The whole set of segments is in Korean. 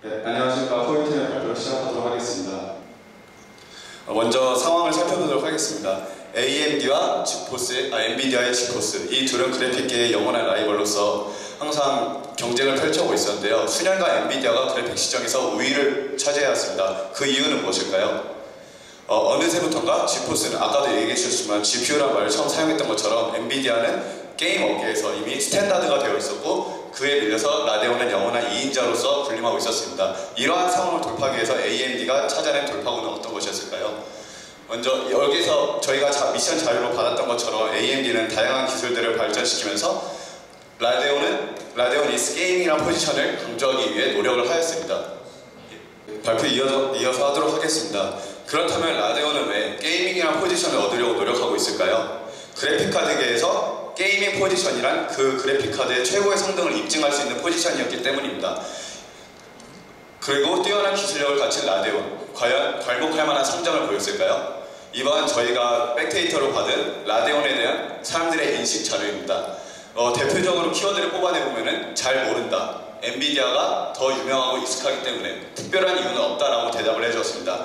네, 안녕하십니까. 포인트의 발표를 시작하도록 하겠습니다. 먼저 상황을 살펴보도록 하겠습니다. AMD와 엔비디아의 지포스, 이 둘은 그래픽계의 영원한 라이벌로서 항상 경쟁을 펼쳐오고 있었는데요. 수년간 엔비디아가 그래픽 시장에서 우위를 차지해왔습니다. 그 이유는 무엇일까요? 어느새부턴가 지포스는 아까도 얘기해 주셨지만 GPU란 말을 처음 사용했던 것처럼 엔비디아는 게임 업계에서 이미 스탠다드가 되어 있었고 그에 밀려서 라데온은 영원한 2인자로서 군림하고 있었습니다. 이러한 상황을 돌파하기 위해서 AMD가 찾아낸 돌파구는 어떤 것이었을까요? 먼저 여기서 저희가 미션 자료로 받았던 것처럼 AMD는 다양한 기술들을 발전시키면서 라데온 이스 게임이라는 포지션을 강조하기 위해 노력을 하였습니다. 발표 이어서 하도록 하겠습니다. 그렇다면 라데온은 왜 게이밍이라는 포지션을 얻으려고 노력하고 있을까요? 그래픽카드계에서 게이밍 포지션이란 그 그래픽카드의 최고의 성능을 입증할 수 있는 포지션이었기 때문입니다. 그리고 뛰어난 기술력을 갖춘 라데온, 과연 괄목할 만한 성장을 보였을까요? 이번 저희가 백데이터로 받은 라데온에 대한 사람들의 인식 자료입니다. 대표적으로 키워드를 뽑아내보면 잘 모른다, 엔비디아가 더 유명하고 익숙하기 때문에 특별한 이유는 없다라고 대답을 해주었습니다.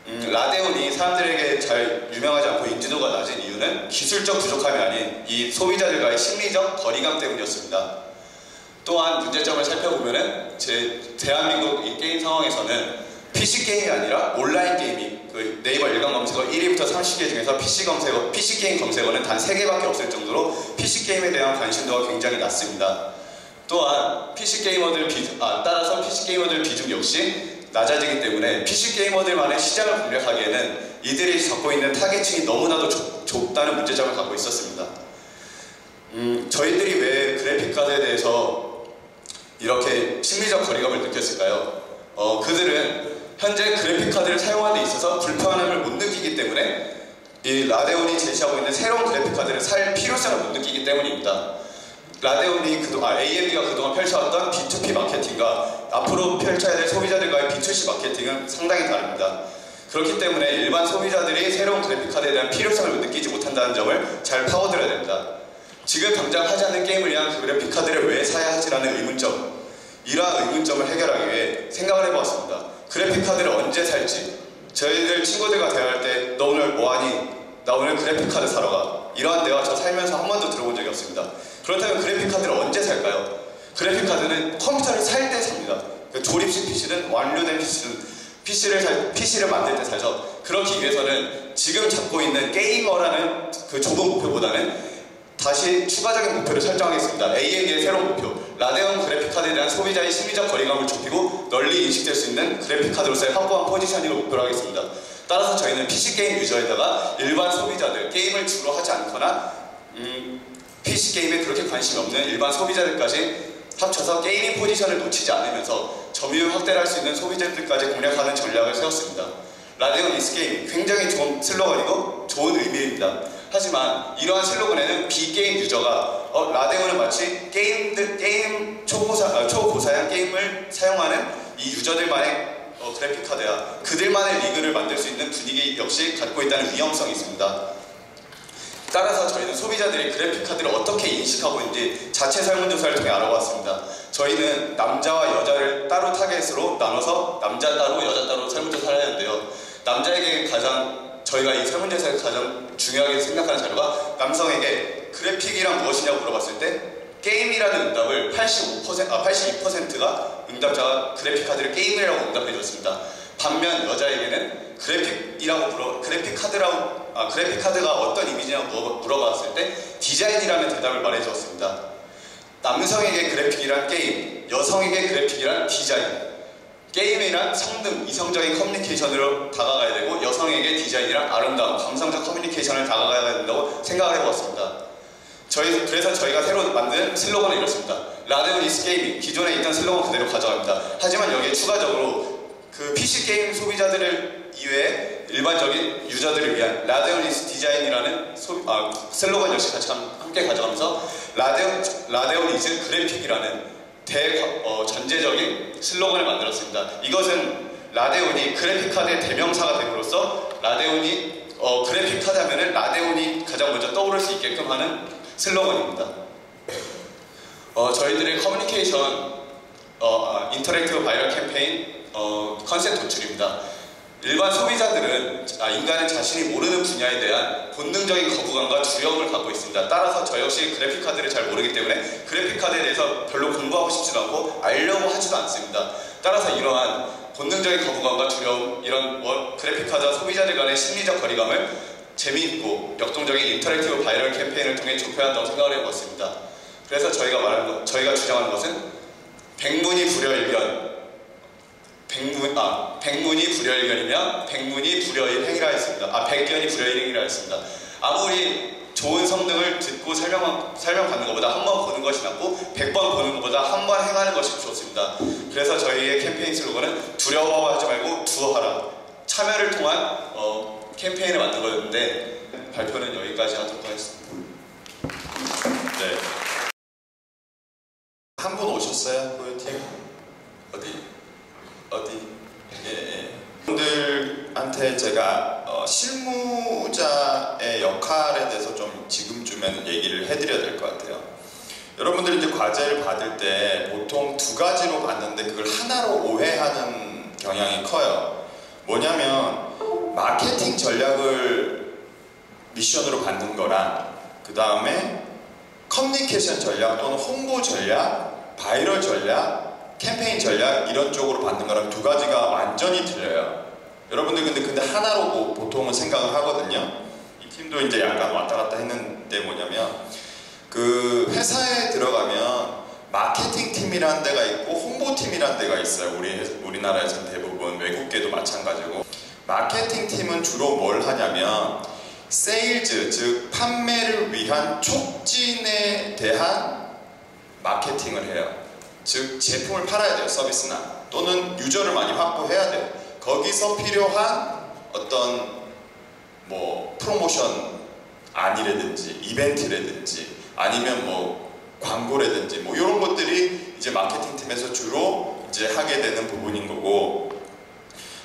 라데온이 사람들에게 잘 유명하지 않고 인지도가 낮은 이유는 기술적 부족함이 아닌 이 소비자들과의 심리적 거리감 때문이었습니다. 또한 문제점을 살펴보면 대한민국 이 게임 상황에서는 PC 게임이 아니라 온라인 게임이 네이버 일간 검색어 1위부터 30개 중에서 PC 게임 검색어는 단 3개밖에 없을 정도로 PC 게임에 대한 관심도가 굉장히 낮습니다. 또한 따라서 PC 게이머들 비중 역시 낮아지기 때문에 PC 게이머들만의 시장을 공략하기에는 이들이 갖고 있는 타겟층이 너무나도 좁다는 문제점을 갖고 있었습니다. 저희들이 왜 그래픽카드에 대해서 이렇게 심리적 거리감을 느꼈을까요? 그들은 현재 그래픽카드를 사용하는 데 있어서 불편함을 못 느끼기 때문에 이 라데온이 제시하고 있는 새로운 그래픽카드를 살 필요성을 못 느끼기 때문입니다. AMD가 그동안 펼쳐왔던 B2P 마케팅과 앞으로 펼쳐야 될 소비자들과의 B2C 마케팅은 상당히 다릅니다. 그렇기 때문에 일반 소비자들이 새로운 그래픽카드에 대한 필요성을 느끼지 못한다는 점을 잘 파고들어야 됩니다. 지금 당장 하지 않는 게임을 위한 그 그래픽카드를 왜 사야 하지라는 의문점, 이러한 의문점을 해결하기 위해 생각을 해보았습니다. 그래픽카드를 언제 살지? 저희들 친구들과 대화할 때 너 오늘 뭐하니? 나 오늘 그래픽카드 사러 가. 이러한 대화 저 살면서 한 번도 들어본 적이 없습니다. 그렇다면 그래픽카드를 언제 살까요? 그래픽카드는 컴퓨터를 살 때 삽니다. 조립식 PC든 완료된 PC든 PC를 만들 때 사죠. 그렇기 위해서는 지금 잡고 있는 게이머라는 그 좁은 목표보다는 다시 추가적인 목표를 설정하겠습니다. AMD의 새로운 목표, 라데온 그래픽카드에 대한 소비자의 심리적 거리감을 좁히고 널리 인식될 수 있는 그래픽카드로서의 확고한 포지셔닝을 목표로 하겠습니다. 따라서 저희는 PC게임 유저에다가 일반 소비자들, 게임을 주로 하지 않거나 PC게임에 그렇게 관심이 없는 일반 소비자들까지 합쳐서 게이밍 포지션을 놓치지 않으면서 점유율 확대를 할 수 있는 소비자들까지 공략하는 전략을 세웠습니다. 라데온 이스 게임, 굉장히 좋은 슬로건이고 좋은 의미입니다. 하지만 이러한 슬로건에는 비게임 유저가 라데온은 마치 게임 초고사양 게임을 사용하는 이 유저들만의 그래픽카드야, 그들만의 리그를 만들 수 있는 분위기 역시 갖고 있다는 위험성이 있습니다. 따라서 저희는 소비자들이 그래픽카드를 어떻게 인식하고 있는지 자체 설문조사를 통해 알아봤습니다. 저희는 남자와 여자를 따로 타겟으로 나눠서 남자 따로 여자 따로 설문조사를 했는데요. 남자에게 저희가 이 설문조사에서 가장 중요하게 생각하는 자료가 남성에게 그래픽이란 무엇이냐고 물어봤을 때 게임이라는 응답을 82%가 응답자가 그래픽카드를 게임이라고 응답해 줬습니다. 반면 여자에게는 그래픽카드가 어떤 이미지냐고 물어봤을 때 디자인이라는 대답을 말해 주었습니다. 남성에게 그래픽이란 게임, 여성에게 그래픽이란 디자인. 게임이란 성능, 이성적인 커뮤니케이션으로 다가가야 되고 여성에게 디자인이란 아름다움, 감성적 커뮤니케이션을 다가가야 된다고 생각을 해보았습니다. 그래서 저희가 새로 만든 슬로건은 이렇습니다. 라데온 이스 게이밍, 기존에 있던 슬로건 그대로 가져갑니다. 하지만 여기에 추가적으로 그 PC 게임 소비자들을 이외에 일반적인 유저들을 위한 라데온 이스 디자인이라는 슬로건 역시 같이 함께 가져가면서 라데온 이스 그래픽이라는 전제적인 슬로건을 만들었습니다. 이것은 라데온이 그래픽카드의 대명사가 됨으로써 라데온이 그래픽카드 하면은 라데온이 가장 먼저 떠오를 수 있게끔 하는 슬로건입니다. 저희들의 커뮤니케이션 인터랙티브 바이럴 캠페인 컨셉 도출입니다. 일반 소비자들은 인간은 자신이 모르는 분야에 대한 본능적인 거부감과 두려움을 갖고 있습니다. 따라서 저 역시 그래픽카드를 잘 모르기 때문에 그래픽카드에 대해서 별로 공부하고 싶지도 않고 알려고 하지도 않습니다. 따라서 이러한 본능적인 거부감과 두려움, 이런 그래픽카드와 소비자들 간의 심리적 거리감을 재미있고 역동적인 인터랙티브 바이럴 캠페인을 통해 좁혀야 한다고 생각을 해보았습니다. 그래서 저희가 주장하는 것은 백문이 불여일견, 백문이 불여일견이며 백문이 불여일행이라 했습니다. 백견이 불여일행이라 했습니다. 아무리 좋은 성능을 듣고 설명받는 것보다 한 번 보는 것이 낫고 100번 보는 것보다 한 번 행하는 것이 좋습니다. 그래서 저희의 캠페인 슬로건은 두려워하지 말고 두어하라. 참여를 통한 캠페인을 만든 거였는데 발표는 여기까지 하도록 하겠습니다. 네. 한 분 오셨어요? 코요티? 어디? 예. 분들한테 제가 실무자의 역할에 대해서 좀 지금쯤에는 얘기를 해드려야 될 것 같아요. 여러분들이 이제 과제를 받을 때 보통 두 가지로 받는데 그걸 하나로 오해하는 경향이 커요. 뭐냐면 마케팅 전략을 미션으로 받는 거랑 그 다음에 커뮤니케이션 전략 또는 홍보 전략, 바이럴 전략, 캠페인 전략 이런 쪽으로 받는 거랑 두 가지가 완전히 틀려요. 여러분들 근데 하나로 보통은 생각을 하거든요. 이 팀도 이제 약간 왔다 갔다 했는데 뭐냐면 그 회사에 들어가면 마케팅 팀이라는 데가 있고 홍보 팀이라는 데가 있어요. 우리나라에서는 대부분, 외국계도 마찬가지고. 마케팅 팀은 주로 뭘 하냐면 세일즈, 즉 판매를 위한 촉진에 대한 마케팅을 해요. 즉 제품을 팔아야 돼요. 서비스나 또는 유저를 많이 확보해야 돼요. 거기서 필요한 어떤 뭐 프로모션 안이라든지 이벤트라든지 아니면 뭐 광고라든지 뭐 이런 것들이 이제 마케팅 팀에서 주로 이제 하게 되는 부분인 거고,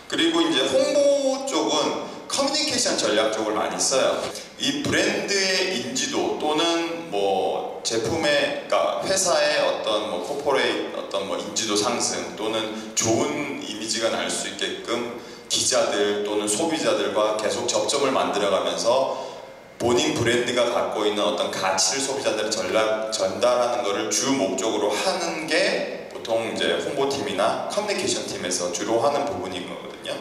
그리고 이제 홍보 쪽은 커뮤니케이션 전략 쪽을 많이 써요. 이 브랜드의 인지도 또는 뭐 제품의, 그러니까 회사의 어떤 뭐 코퍼레이트 어떤 뭐 인지도 상승 또는 좋은 이미지가 날 수 있게끔 기자들 또는 소비자들과 계속 접점을 만들어가면서 본인 브랜드가 갖고 있는 어떤 가치를 소비자들에 전달하는 것을 주 목적으로 하는 게 보통 이제 홍보팀이나 커뮤니케이션 팀에서 주로 하는 부분인 거거든요.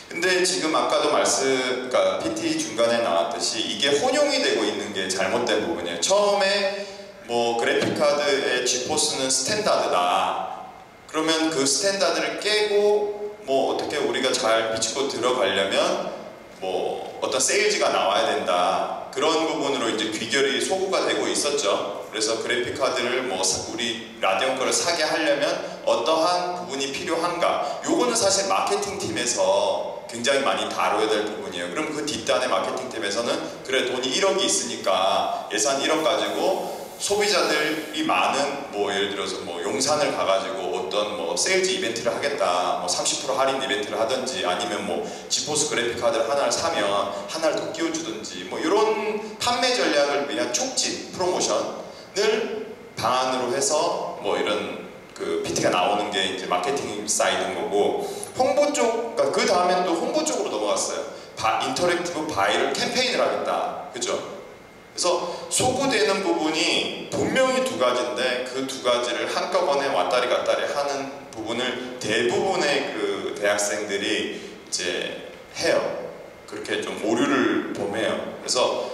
근데 지금 아까도 그러니까 PT 중간에 나왔듯이 이게 혼용이 되고 있는 게 잘못된 부분이에요. 처음에 뭐 그래픽카드의 지포스는 스탠다드다. 그러면 그 스탠다드를 깨고 뭐 어떻게 우리가 잘 비치고 들어가려면 뭐 어떤 세일즈가 나와야 된다. 그런 부분으로 이제 귀결이 소구가 되고 있었죠. 그래서 그래픽카드를 뭐 우리 라데온 거를 사게 하려면 어떠한 부분이 필요한가. 요거는 사실 마케팅 팀에서 굉장히 많이 다뤄야 될 부분이에요. 그럼 그 뒷단의 마케팅 팀에서는 그래 돈이 1억이 있으니까 예산 1억 가지고 소비자들이 많은 뭐 예를 들어서 뭐 용산을 가가지고 어떤 뭐 세일즈 이벤트를 하겠다, 뭐 30% 할인 이벤트를 하든지 아니면 뭐 지포스 그래픽 카드를 하나를 사면 하나를 더 끼워주든지 뭐 이런 판매 전략을 위한 촉진 프로모션을 방안으로 해서 뭐 이런 그 PT가 나오는 게 이제 마케팅 사이드인 거고, 홍보 쪽, 그러니까 그 다음엔 또 홍보 쪽으로 넘어갔어요. 인터랙티브 바이럴 캠페인을 하겠다, 그죠? 그래서 소구되는 부분이 분명히 두 가지인데 그 두 가지를 한꺼번에 왔다리 갔다리 하는 부분을 대부분의 그 대학생들이 이제 해요. 그렇게 좀 오류를 범해요. 그래서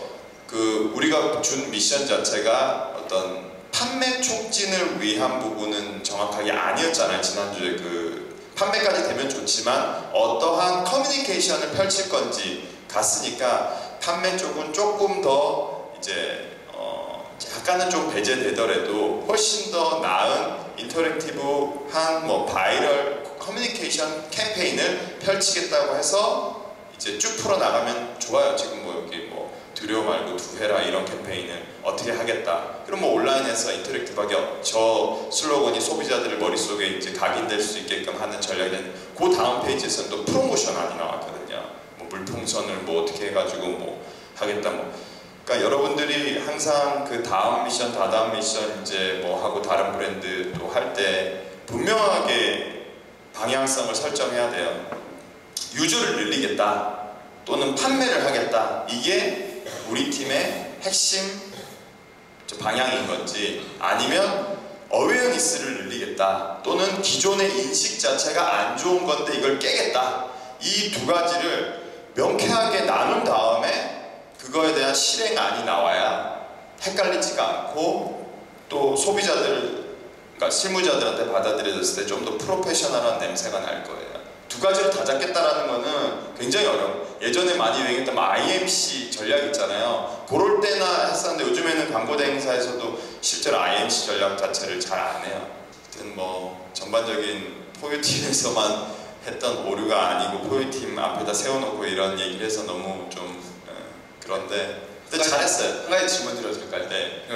그 우리가 준 미션 자체가 어떤 판매 촉진을 위한 부분은 정확하게 아니었잖아요. 지난주에 그 판매까지 되면 좋지만 어떠한 커뮤니케이션을 펼칠 건지 갔으니까 판매 쪽은 조금 더 이제 약간은 좀 배제되더라도 훨씬 더 나은 인터랙티브한 뭐 바이럴 커뮤니케이션 캠페인을 펼치겠다고 해서 이제 쭉 풀어나가면 좋아요. 지금 뭐 여기 뭐 두려워 말고 두해라 이런 캠페인을 어떻게 하겠다. 그럼 뭐 온라인에서 인터랙티브하게 저 슬로건이 소비자들의 머릿속에 이제 각인될 수 있게끔 하는 전략은 그 다음 페이지에서는 또 프로모션 안이 나왔거든요. 뭐 물풍선을 뭐 어떻게 해가지고 뭐 하겠다 뭐. 그러니까 여러분들이 항상 그 다음 미션, 다다음 미션 이제 뭐 하고 다른 브랜드 또 할 때 분명하게 방향성을 설정해야 돼요. 유저를 늘리겠다 또는 판매를 하겠다, 이게 우리 팀의 핵심 방향인 건지, 아니면 어웨어니스를 늘리겠다 또는 기존의 인식 자체가 안 좋은 건데 이걸 깨겠다, 이 두 가지를 명쾌하게 나눈 다음에 그거에 대한 실행안이 나와야 헷갈리지가 않고 또 소비자들, 그러니까 실무자들한테 받아들여졌을 때 좀 더 프로페셔널한 냄새가 날 거예요. 두 가지를 다 잡겠다라는 거는 굉장히 어려워. 예전에 많이 유행했던 IMC 전략 있잖아요. 그럴 때나 했었는데 요즘에는 광고 대행사에서도 실제로 IMC 전략 자체를 잘 안 해요. 하여튼 뭐 전반적인 포유팀에서만 했던 오류가 아니고 포유팀 앞에다 세워놓고 이런 얘기를 해서 너무 좀 그런데 잘했어요. 한 가지 질문 드려도 될까요? 네.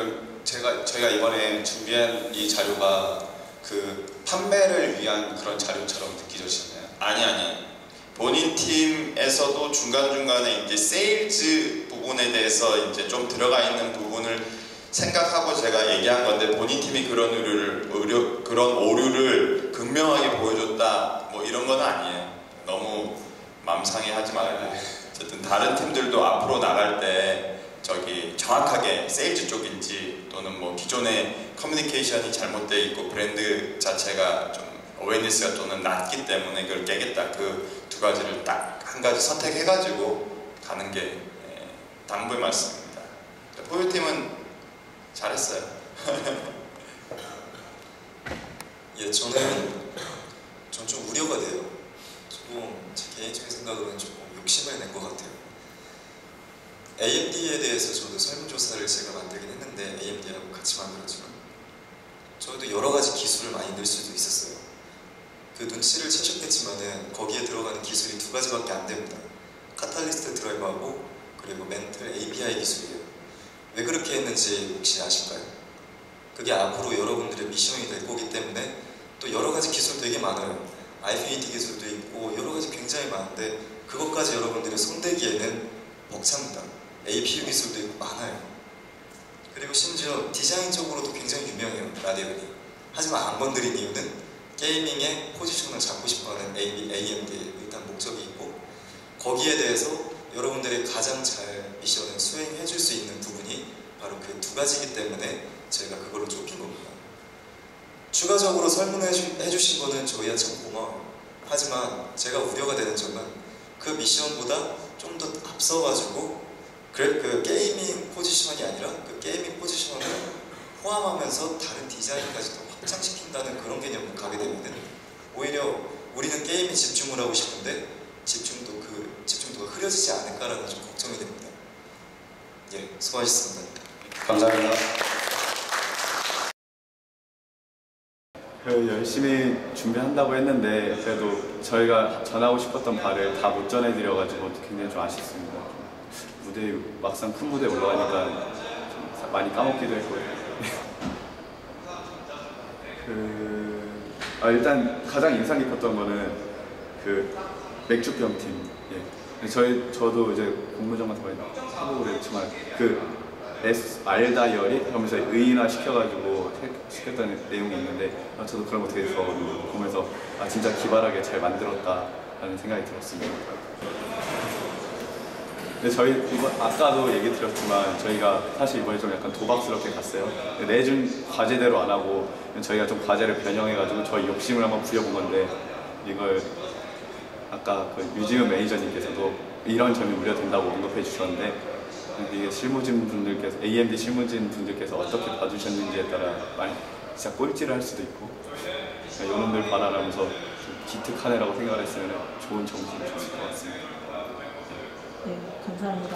저희가 이번에 준비한 이 자료가 그 판매를 위한 그런 자료처럼 느껴지셨나요? 아니. 본인 팀에서도 중간중간에 이제 세일즈 부분에 대해서 이제 좀 들어가 있는 부분을 생각하고 제가 얘기한 건데, 본인 팀이 그런 오류를 극명하게 보여줬다 뭐 이런 건 아니에요. 너무 맘상해 하지 말고. 어쨌든 다른 팀들도 앞으로 나갈 때 저기 정확하게 세일즈 쪽인지 또는 뭐 기존의 커뮤니케이션이 잘못되어 있고 브랜드 자체가 좀 어웨이니스가 또는 낮기 때문에 그걸 깨겠다, 그 두 가지를 딱 한 가지 선택해가지고 가는 게 당부의 말씀입니다. 포유팀은 잘했어요. 예, 저는 좀 우려가 돼요. 조금 제 개인적인 생각은 조금 욕심을 낸 것 같아요. AMD에 대해서 저도 설문조사를 제가 만들긴 했는데, AMD하고 같이 만들었지만 저도 여러 가지 기술을 많이 넣을 수도 있었어요. 그 눈치를 채셨겠지만은 거기에 들어가는 기술이 두 가지밖에 안 됩니다. 카탈리스트 드라이버하고 그리고 멘틀 API 기술이에요. 왜 그렇게 했는지 혹시 아실까요? 그게 앞으로 여러분들의 미션이 될 거기 때문에. 또 여러 가지 기술 되게 많아요. IPAT 기술도 있고 여러 가지 굉장히 많은데 그것까지 여러분들이 손대기에는 벅찹니다. APU 기술도 있고 많아요. 그리고 심지어 디자인 쪽으로도 굉장히 유명해요, 라데온이. 하지만 안 건드린 이유는 게이밍의 포지션을 잡고 싶어하는 AMD의 일단 목적이 있고, 거기에 대해서 여러분들이 가장 잘 미션을 수행해 줄 수 있는 부분이 바로 그 두 가지이기 때문에 저희가 그걸로 좁힌 겁니다. 추가적으로 설문해 주신 거는 저희야 참 고마워요. 하지만 제가 우려가 되는 점은 그 미션보다 좀 더 앞서가지고 그 게이밍 포지션이 아니라 그 게이밍 포지션을 포함하면서 다른 디자인까지도 확장시킨다는 그런 개념으로 가게 되면은 오히려 우리는 게임에 집중을 하고 싶은데 집중도가 흐려지지 않을까라는 좀 걱정이 됩니다. 예, 수고하셨습니다. 감사합니다. 열심히 준비한다고 했는데 그래도 저희가 전하고 싶었던 바를 다 못 전해드려가지고 굉장히 좀 아쉽습니다. 무대 막상 큰 무대에 올라가니까 좀 많이 까먹기도 했고요. 일단 가장 인상 깊었던 거는 그 맥주병 팀. 예. 저도 이제 공모전 같은 거 하고 그랬지만 그 R 다이어리 하면서 의인화 시켰던 내용이 있는데 저도 그런 거 되게 좋아하고 보면서 진짜 기발하게 잘 만들었다라는 생각이 들었습니다. 근데 저희 아까도 얘기 드렸지만 저희가 사실 이번에 좀 약간 도박스럽게 갔어요. 내준 과제대로 안 하고 저희가 좀 과제를 변형해가지고 저희 욕심을 한번 부려본 건데, 이걸 아까 그 뮤지엄 매니저님께서도 이런 점이 우려된다고 언급해 주셨는데, 이게 실무진 분들께서, AMD 실무진 분들께서 어떻게 봐주셨는지에 따라 많이 진짜 꼴찌를 할 수도 있고, 요놈들 바라면서 좀 기특하네라고 생각을 했으면 좋은 정신이 좋을 것 같습니다. 네, 감사합니다.